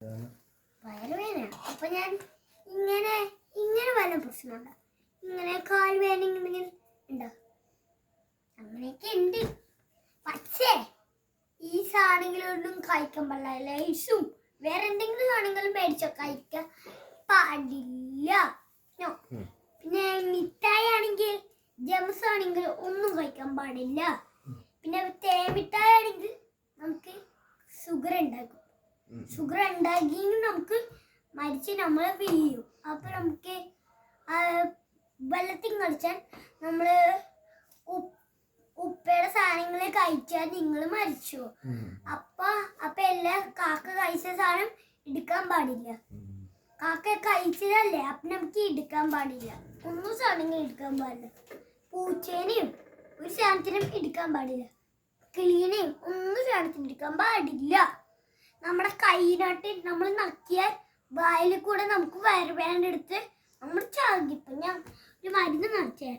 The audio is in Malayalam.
വയറുവേദന. അപ്പൊ ഞാൻ ഇങ്ങനെ ഇങ്ങനെ വല്ല പ്രശ്നമുണ്ടോ? ഇങ്ങനെ കാൽ വേദന ഇങ്ങനെ ഉണ്ടോ? അങ്ങനെയൊക്കെ ഉണ്ട്. പക്ഷേ ഈ സാധനങ്ങളൊന്നും കഴിക്കാൻ പാടില്ല. ലൈസും വേറെ എന്തെങ്കിലും സാധനങ്ങളും മേടിച്ചോ കഴിക്കാൻ പാടില്ല. പിന്നെ മിഠായി ആണെങ്കിൽ ജംസ് ആണെങ്കിൽ ഒന്നും കഴിക്കാൻ പാടില്ല. പിന്നെ തേമിഠായി ആണെങ്കിൽ നമുക്ക് ഷുഗർ ഉണ്ടാക്കും. ഷുഗർ ഉണ്ടാക്കി നമുക്ക് മരിച്ച് നമ്മൾ വീഴും. അപ്പൊ നമുക്ക് വെള്ളത്തിൽ കളിച്ചാൽ നമ്മള് ഉപ്പയുടെ സാധനങ്ങൾ കഴിച്ചാൽ നിങ്ങൾ മരിച്ചു. അപ്പൊ എല്ലാ കാക്ക കഴിച്ച സാധനം എടുക്കാൻ പാടില്ല. കാക്ക കഴിച്ചതല്ലേ, അപ്പൊ നമുക്ക് എടുക്കാൻ പാടില്ല. ഒന്നും സാധനങ്ങൾ എടുക്കാൻ പാടില്ല. പൂച്ചേനെയും ഒരു സാധനത്തിനും എടുക്കാൻ പാടില്ല. കിളീനെയും ഒന്നും സാധനത്തിന് എടുക്കാൻ പാടില്ല. നമ്മുടെ കൈനാട്ട് നമ്മൾ നക്കിയാൽ വായിൽ കൂടെ നമുക്ക് വയറുവേദന എടുത്ത് നമ്മൾ ചാകിപ്പം. ഞാൻ ഒരു മരുന്ന് നടത്തിയാൽ